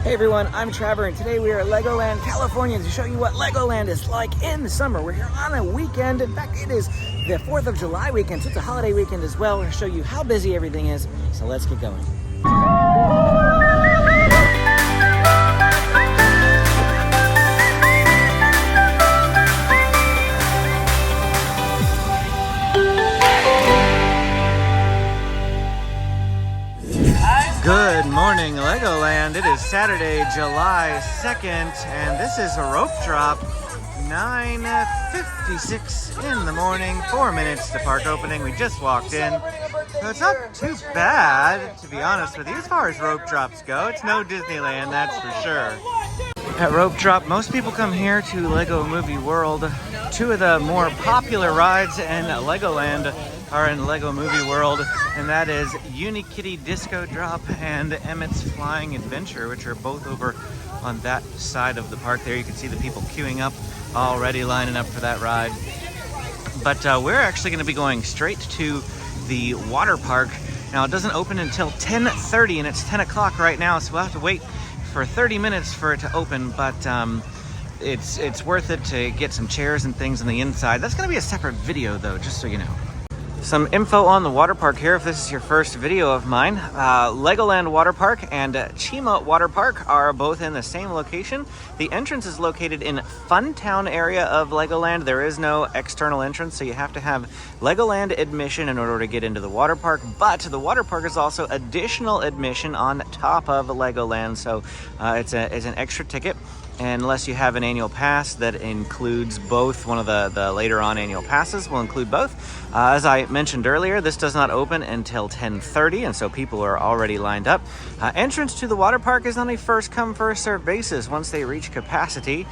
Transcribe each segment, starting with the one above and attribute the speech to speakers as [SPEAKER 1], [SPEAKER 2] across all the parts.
[SPEAKER 1] Hey everyone, I'm Trevor, and today we are at LEGOLAND California to show you what LEGOLAND is like in the summer. We're here on a weekend. In fact, it is the 4th of July weekend, so it's a holiday weekend as well. We're going to show you how busy everything is, so let's get going. Good morning, LEGOLAND. It is Saturday, July 2nd, and this is a rope drop. 9:56 in the morning, 4 minutes to park opening. We just walked in, so it's not too bad, to be honest with you, as far as rope drops go. It's no Disneyland, that's for sure. At Rope Drop, most people come here to Lego Movie World. Two of the more popular rides in LEGOLAND are in Lego Movie World, and that is Unikitty Disco Drop and Emmett's Flying Adventure, which are both over on that side of the park there. You can see the people queuing up, already lining up for that ride. But we're actually going to be going straight to the water park. Now, it doesn't open until 10:30, and it's 10 o'clock right now, so we'll have to wait for 30 minutes for it to open, but it's worth it to get some chairs and things on the inside. That's going to be a separate video, though, just so you know. Some info on the water park here, if this is your first video of mine. LEGOLAND Water Park and Chima Water Park are both in the same location. The entrance is located in Funtown area of LEGOLAND. There is no external entrance, so you have to have LEGOLAND admission in order to get into the water park. But the water park is also additional admission on top of LEGOLAND, so it's an extra ticket. Unless you have an annual pass that includes both. One of the later on annual passes will include both. As I mentioned earlier, this does not open until 10:30, and so people are already lined up. Entrance to the water park is on a first come first served basis. Once they reach capacity,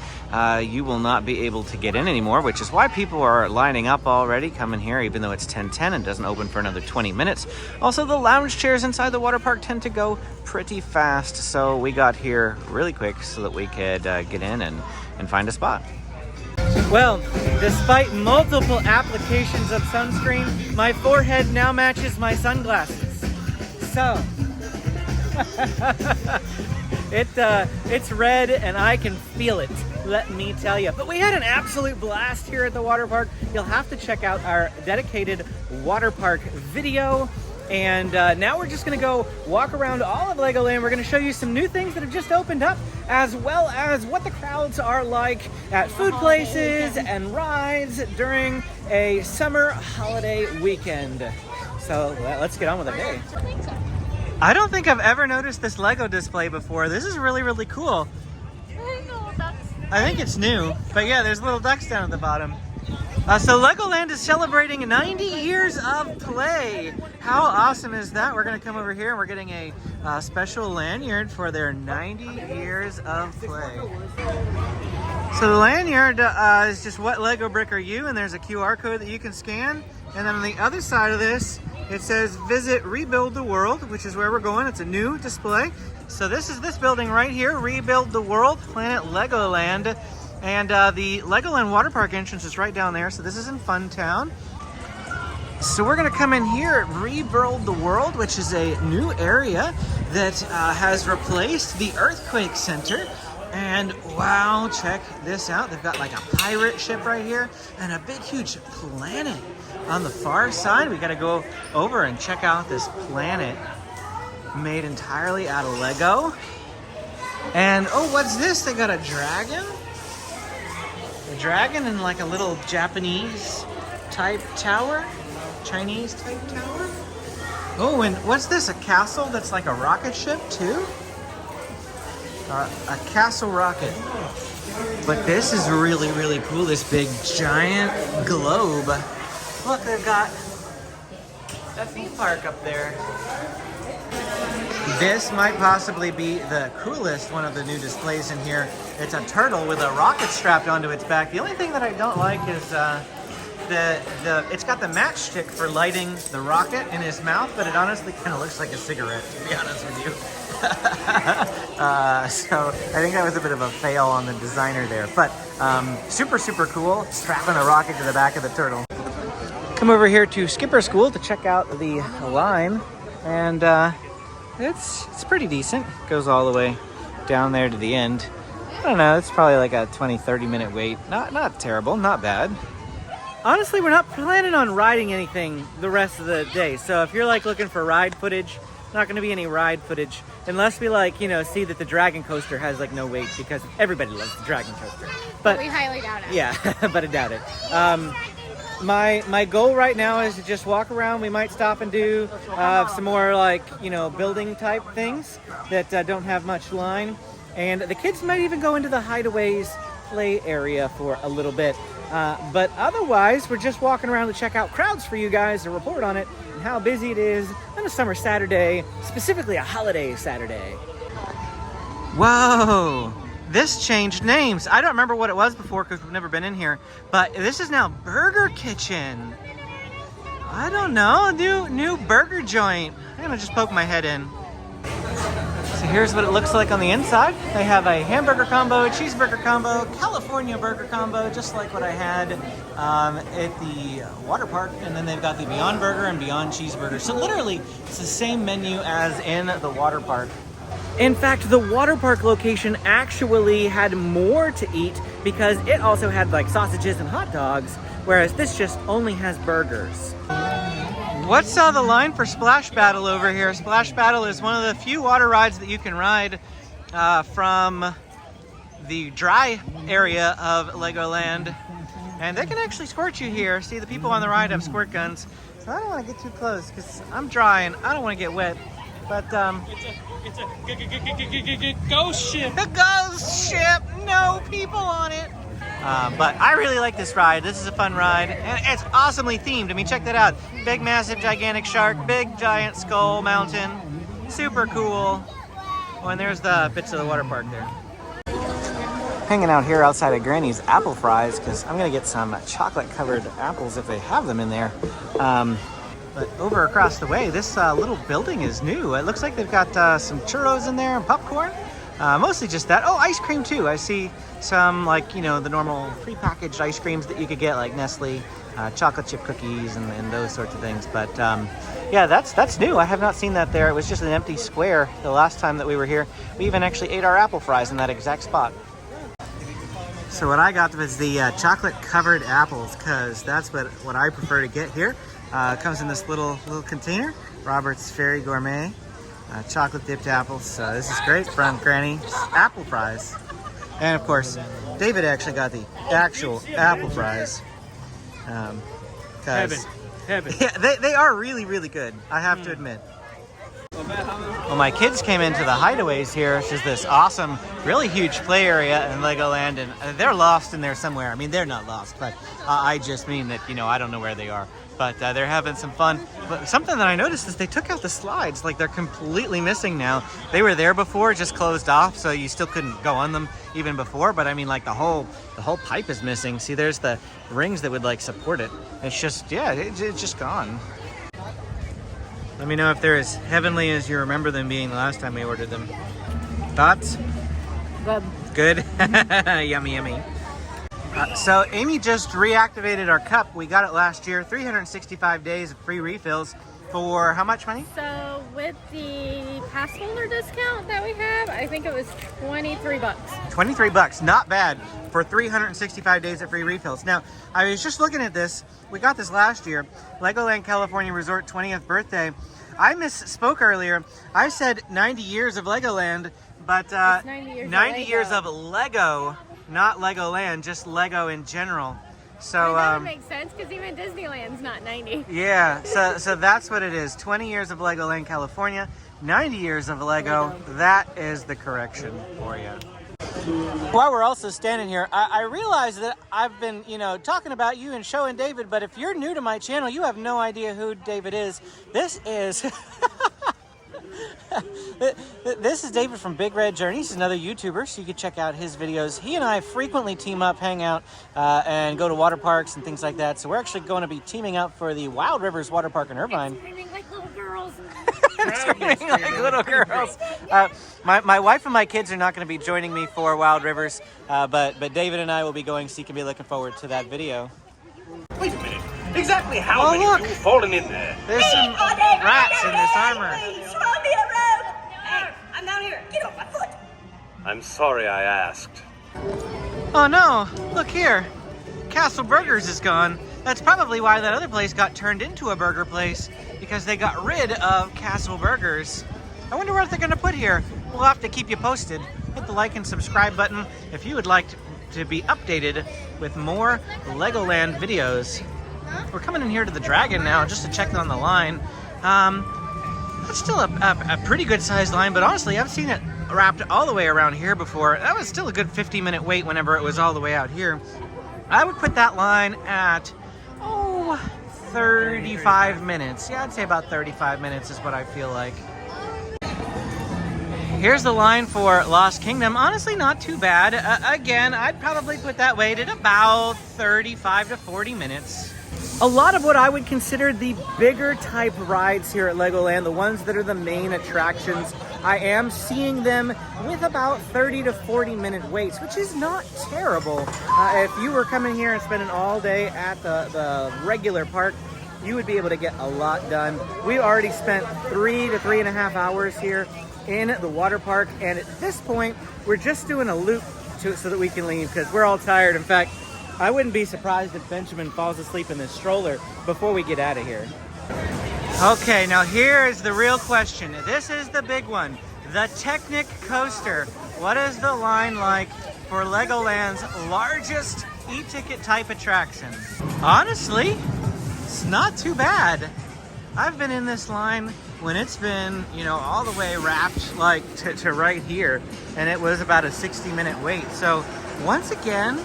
[SPEAKER 1] you will not be able to get in anymore, which is why people are lining up already, coming here, even though it's 10:10 and doesn't open for another 20 minutes. Also, the lounge chairs inside the water park tend to go pretty fast, so we got here really quick so that we could get in and find a spot. Well, despite multiple applications of sunscreen, my forehead now matches my sunglasses. So, it's red and I can feel it, let me tell you. But we had an absolute blast here at the water park. You'll have to check out our dedicated water park video. And now we're just going to go walk around all of LEGOLAND. We're going to show you some new things that have just opened up, as well as what the crowds are like at food places and rides during a summer holiday weekend. So let's get on with the day. I don't think I've ever noticed this Lego display before. This is really, really cool. I think it's new, but yeah, there's little ducks down at the bottom. So LEGOLAND is celebrating 90 years of play. How awesome is that? We're going to come over here and we're getting a special lanyard for their 90 years of play. So the lanyard is just what Lego brick are you, and there's a QR code that you can scan. And then on the other side of this, it says visit Rebuild the World, which is where we're going. It's a new display. So this is this building right here, Rebuild the World, Planet LEGOLAND. And the LEGOLAND Water Park entrance is right down there, so this is in Funtown. So we're going to come in here at Rebuild the World, which is a new area that has replaced the Earthquake Center. And wow, check this out. They've got like a pirate ship right here and a big, huge planet on the far side. We got to go over and check out this planet made entirely out of Lego. And oh, what's this? They got a dragon? A dragon in like a little Japanese type tower, Chinese type tower. Oh, and what's this? A castle that's like a rocket ship too? A castle rocket. But this is really, really cool. This big giant globe. Look, they've got a theme park up there. This might possibly be the coolest one of the new displays in here. It's a turtle with a rocket strapped onto its back. The only thing that I don't like is it's got the matchstick for lighting the rocket in his mouth, but it honestly kind of looks like a cigarette, to be honest with you. So I think that was a bit of a fail on the designer there, but super, super cool, strapping a rocket to the back of the turtle. Come over here to Skipper School to check out the line, and it's pretty decent. Goes all the way down there to the end. I don't know, it's probably like a 20-30 minute wait. Not terrible, not bad. Honestly, we're not planning on riding anything the rest of the day. So if you're like looking for ride footage, not going to be any ride footage unless we like, you know, see that the Dragon Coaster has like no wait, because everybody loves the Dragon Coaster. But
[SPEAKER 2] we highly doubt it.
[SPEAKER 1] Yeah, but I doubt it. My goal right now is to just walk around. We might stop and do some more like, you know, building type things that don't have much line. And the kids might even go into the Hideaways play area for a little bit. But otherwise, we're just walking around to check out crowds for you guys to report on it and how busy it is on a summer Saturday, specifically a holiday Saturday. Whoa! This changed names. I don't remember what it was before because we've never been in here, but this is now Burger Kitchen. I don't know, new burger joint. I'm gonna just poke my head in. So here's what it looks like on the inside. They have a hamburger combo, a cheeseburger combo, California burger combo, just like what I had at the water park. And then they've got the Beyond Burger and Beyond Cheeseburger. So literally, it's the same menu as in the water park. In fact, the water park location actually had more to eat because it also had like sausages and hot dogs, whereas this just only has burgers. What's the line for Splash Battle over here? Splash Battle is one of the few water rides that you can ride from the dry area of Legoland. And they can actually squirt you here. See, the people on the ride have squirt guns. So I don't want to get too close because I'm dry and I don't want to get wet. But
[SPEAKER 3] it's a ghost ship.
[SPEAKER 1] A ghost ship, no people on it. But I really like this ride. This is a fun ride, and it's awesomely themed. I mean, check that out. Big, massive, gigantic shark, big, giant skull mountain. Super cool. Oh, and there's the bits of the water park there. Hanging out here outside of Granny's Apple Fries, because I'm going to get some chocolate-covered apples if they have them in there. But over across the way, this little building is new. It looks like they've got some churros in there and popcorn. Mostly just that. Oh, ice cream too. I see some, like, you know, the normal prepackaged ice creams that you could get, like Nestle, chocolate chip cookies and those sorts of things. But yeah, that's new. I have not seen that there. It was just an empty square the last time that we were here. We even actually ate our apple fries in that exact spot. So what I got was the chocolate covered apples, because that's what I prefer to get here. It comes in this little container, Robert's Fairy Gourmet, chocolate dipped apples. So this is great from Granny's Apple Fries. And of course, David actually got the actual apple fries.
[SPEAKER 3] Heaven.
[SPEAKER 1] Yeah, they are really, really good, I have to admit. Well, my kids came into the Hideaways here, which is this awesome, really huge play area in Legoland, and they're lost in there somewhere. I mean, they're not lost, but I just mean that, you know, I don't know where they are. But they're having some fun. But something that I noticed is they took out the slides. Like, they're completely missing now. They were there before, just closed off, so you still couldn't go on them even before. But I mean, like, the whole pipe is missing. See, there's the rings that would like support it. It's just, yeah, it's just gone. Let me know if they're as heavenly as you remember them being the last time we ordered them. Thoughts? Good? Yummy, yummy. So Amy just reactivated our cup. We got it last year, 365 days of free refills for how much money?
[SPEAKER 2] So with the pass holder discount that we have, I think it was 23 bucks. 23
[SPEAKER 1] bucks, not bad for 365 days of free refills. Now, I was just looking at this. We got this last year, Legoland California Resort 20th birthday. I misspoke earlier. I said 90 years of Legoland, but 90 years of Lego. Not Legoland, just Lego in general. So
[SPEAKER 2] that would make sense because even Disneyland's not 90.
[SPEAKER 1] Yeah, so that's what it is. 20 years of Legoland California, 90 years of Lego. That is the correction for you. While we're also standing here, I realize that I've been, you know, talking about you and showing David, but if you're new to my channel, you have no idea who David is. This is this is David from Big Red Journeys. He's another YouTuber, so you can check out his videos. He and I frequently team up, hang out, and go to water parks and things like that. So we're actually going to be teaming up for the Wild Rivers Water Park in Irvine.
[SPEAKER 2] And screaming like little girls.
[SPEAKER 1] Screaming like little girls. My wife and my kids are not going to be joining me for Wild Rivers, but David and I will be going, so you can be looking forward to that video.
[SPEAKER 3] Wait a minute. Exactly how many of you fallen in there?
[SPEAKER 1] There's some rats in this armor.
[SPEAKER 4] Hey, I'm down here. Get off my foot.
[SPEAKER 3] I'm sorry I asked.
[SPEAKER 1] Oh no, look here. Castle Burgers is gone. That's probably why that other place got turned into a burger place, because they got rid of Castle Burgers. I wonder what they're gonna put here. We'll have to keep you posted. Hit the like and subscribe button if you would like to be updated with more Legoland videos. We're coming in here to the Dragon now just to check on the line. That's still a pretty good sized line, but honestly, I've seen it wrapped all the way around here before. That was still a good 50-minute wait whenever it was all the way out here. I would put that line at, 35 minutes. Yeah, I'd say about 35 minutes is what I feel like. Here's the line for Lost Kingdom. Honestly, not too bad. Again, I'd probably put that wait at about 35 to 40 minutes. A lot of what I would consider the bigger type rides here at Legoland, the ones that are the main attractions, I am seeing them with about 30 to 40 minute waits, which is not terrible. If you were coming here and spending all day at the regular park, you would be able to get a lot done. We already spent 3 to 3.5 hours here in the water park, and at this point, we're just doing a loop so that we can leave because we're all tired. In fact, I wouldn't be surprised if Benjamin falls asleep in this stroller before we get out of here. Okay, now here is the real question. This is the big one. The Technic coaster. What is the line like for Legoland's largest e-ticket type attraction? Honestly, it's not too bad. I've been in this line when it's been, all the way wrapped like to right here, and it was about a 60-minute wait. So once again,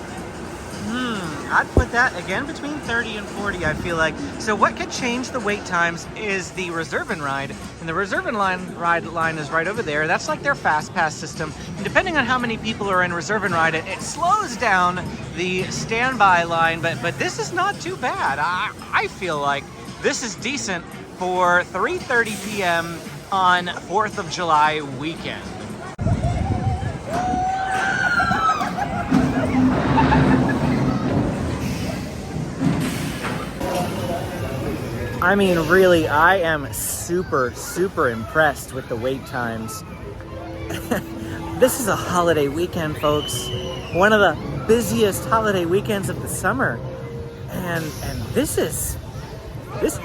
[SPEAKER 1] I'd put that again between 30 and 40, I feel like. So what could change the wait times is the Reserve and Ride. And the Reserve and Ride line is right over there. That's like their fast pass system. And depending on how many people are in Reserve and Ride, it slows down the standby line. But this is not too bad. I feel like this is decent for 3:30 p.m. on 4th of July weekend. I mean, really, I am super, super impressed with the wait times. This is a holiday weekend, folks. One of the busiest holiday weekends of the summer. And this is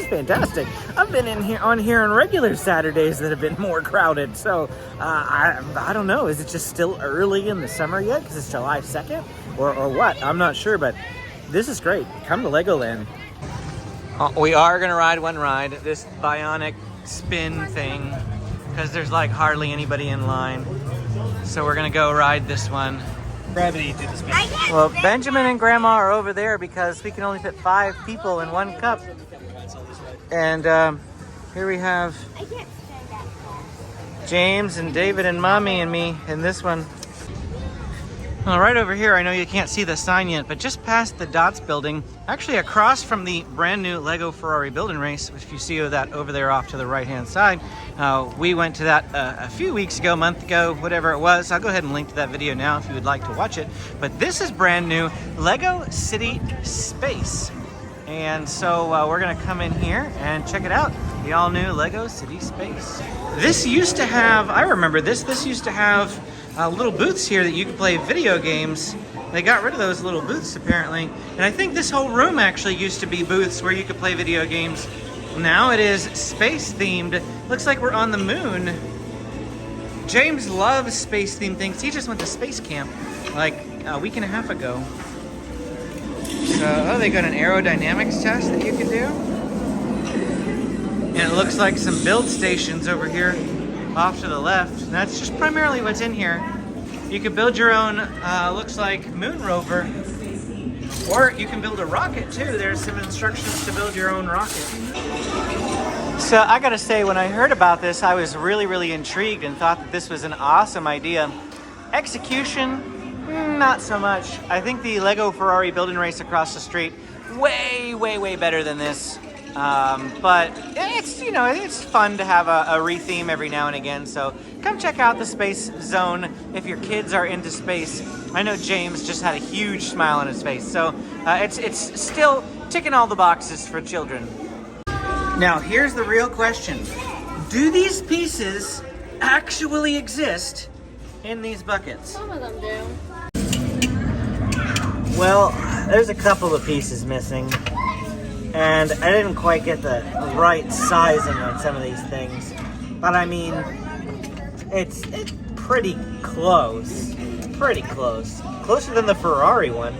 [SPEAKER 1] fantastic. I've been on here on regular Saturdays that have been more crowded. So, I don't know. Is it just still early in the summer yet? Because it's July 2nd? Or what? I'm not sure, but this is great. Come to Legoland. We are going to ride one ride, this bionic spin thing, because there's like hardly anybody in line. So we're going to go ride this one.
[SPEAKER 3] Gravity did the spin.
[SPEAKER 1] Well, Benjamin and Grandma are over there because we can only fit 5 people in one cup. And here we have James and David and Mommy and me in this one. Well, right over here, I know you can't see the sign yet, but just past the Dots building, actually across from the brand new Lego Ferrari building race, which you see that over there off to the right-hand side, we went to that a few weeks ago, month ago, whatever it was. I'll go ahead and link to that video now if you would like to watch it. But this is brand new Lego City Space. And so we're gonna come in here and check it out. The all new Lego City Space. This used to have, I remember this used to have little booths here that you could play video games. They got rid of those little booths apparently. And I think this whole room actually used to be booths where you could play video games. Now it is space themed. Looks like we're on the moon. James loves space themed things. He just went to space camp like a week and a half ago. So, they got an aerodynamics test that you can do. And it looks like some build stations over here off to the left. That's just primarily what's in here. You can build your own, looks like moon rover, or you can build a rocket too. There's some instructions to build your own rocket. So I gotta say, when I heard about this, I was really, really intrigued and thought that this was an awesome idea. Execution, not so much. I think the Lego Ferrari building race across the street, way, way, way better than this. But it's, it's fun to have a re-theme every now and again. So come check out the Space Zone if your kids are into space. I know James just had a huge smile on his face. So it's still ticking all the boxes for children. Now, here's the real question. Do these pieces actually exist in these buckets?
[SPEAKER 2] Some of them do.
[SPEAKER 1] Well, there's a couple of pieces missing, and I didn't quite get the right sizing on some of these things. But I mean, it's pretty close. Pretty close. Closer than the Ferrari one.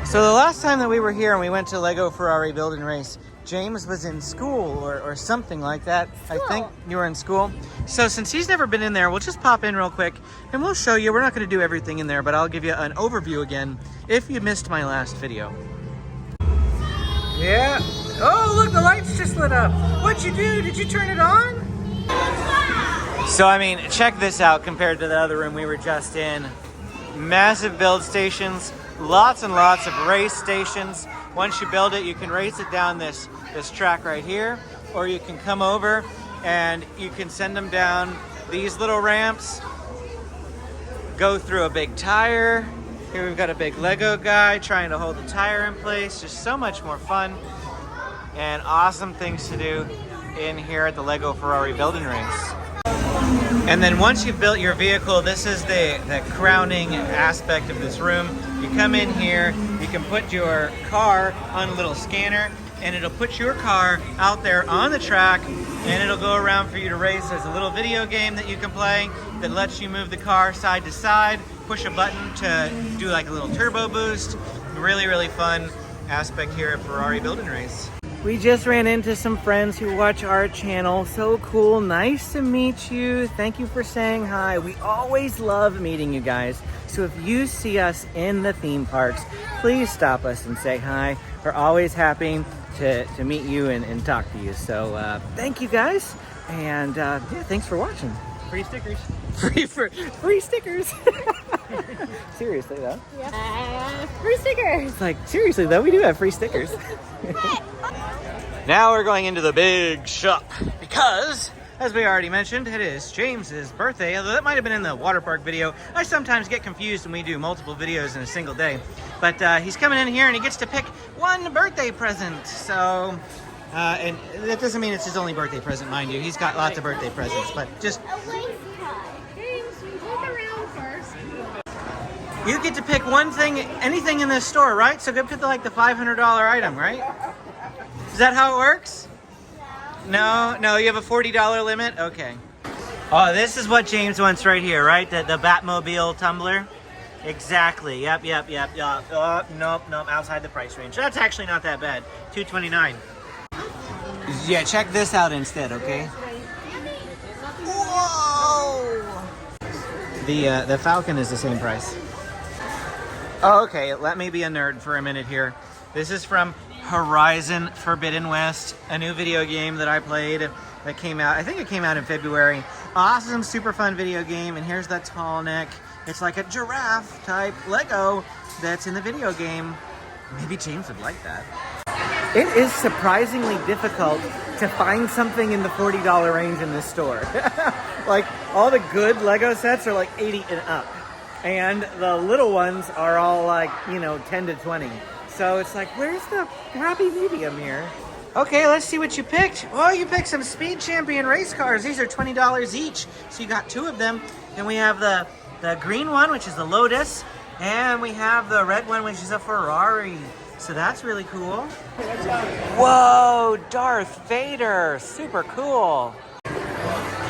[SPEAKER 1] So the last time that we were here and we went to Lego Ferrari Build and Race, James was in school or something like that. I think you were in school. So since he's never been in there, we'll just pop in real quick and we'll show you. We're not going to do everything in there, but I'll give you an overview again if you missed my last video. Yeah. Oh, look, the lights just lit up. What'd you do? Did you turn it on? So, I mean, check this out compared to the other room we were just in. Massive build stations, lots and lots of race stations. Once you build it, you can race it down this track right here, or you can come over and you can send them down these little ramps, go through a big tire. Here we've got a big Lego guy trying to hold the tire in place. Just so much more fun and awesome things to do in here at the Lego Ferrari Build and Race. And then once you've built your vehicle, this is the crowning aspect of this room. You come in here, you can put your car on a little scanner, and it'll put your car out there on the track, and it'll go around for you to race. There's a little video game that you can play that lets you move the car side to side, push a button to do like a little turbo boost. Really, really fun aspect here at Ferrari Build and Race. We just ran into some friends who watch our channel. So cool. Nice to meet you. Thank you for saying hi. We always love meeting you guys. So if you see us in the theme parks, please stop us and say hi. We're always happy to meet you and talk to you. So thank you guys. And yeah, thanks for watching. Free stickers. Free stickers. Seriously though.
[SPEAKER 2] Yeah. Free stickers.
[SPEAKER 1] Like seriously though, we do have free stickers. Now we're going into the big shop because, as we already mentioned, it is James's birthday. Although that might have been in the water park video. I sometimes get confused when we do multiple videos in a single day. But he's coming in here and he gets to pick one birthday present. So, and that doesn't mean it's his only birthday present, mind you. He's got lots of birthday presents, but just...
[SPEAKER 2] James, you look around first.
[SPEAKER 1] You get to pick one thing, anything in this store, right? So go pick like the $500 item, right? Is that how it works? No, you have a $40 limit? Okay. Oh, this is what James wants right here, right? The Batmobile tumbler? Exactly. Yep. Nope, outside the price range. That's actually not that bad. $229. Yeah, check this out instead, okay? Whoa! The Falcon is the same price. Oh, okay, let me be a nerd for a minute here. This is from Horizon Forbidden West, a new video game that I played that came out, I think it came out in February. Awesome, super fun video game, and here's that tall neck. It's like a giraffe type Lego that's in the video game. Maybe James would like that. It is surprisingly difficult to find something in the $40 range in this store. Like, all the good Lego sets are like 80 and up. And the little ones are all like, 10 to 20. So it's like, where's the happy medium here? Okay, let's see what you picked. Oh, you picked some Speed Champion race cars. These are $20 each. So you got two of them. And we have the green one, which is the Lotus. And we have the red one, which is a Ferrari. So that's really cool. Whoa, Darth Vader. Super cool.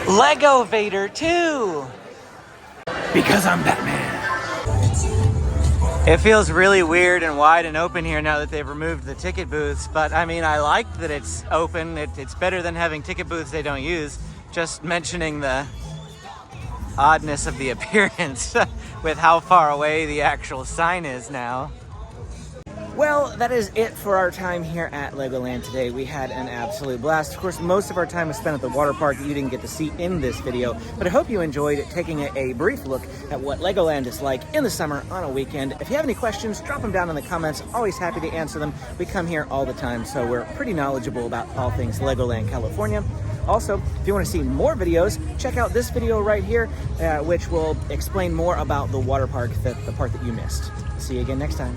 [SPEAKER 1] Lego Vader too. Because I'm Batman. It feels really weird and wide and open here now that they've removed the ticket booths, but I mean, I like that it's open. It's better than having ticket booths they don't use. Just mentioning the oddness of the appearance with how far away the actual sign is now. Well, that is it for our time here at Legoland today. We had an absolute blast. Of course, most of our time was spent at the water park that you didn't get to see in this video, but I hope you enjoyed taking a brief look at what Legoland is like in the summer on a weekend. If you have any questions, drop them down in the comments. Always happy to answer them. We come here all the time, so we're pretty knowledgeable about all things Legoland California. Also, if you want to see more videos, check out this video right here, which will explain more about the water park, the part that you missed. See you again next time.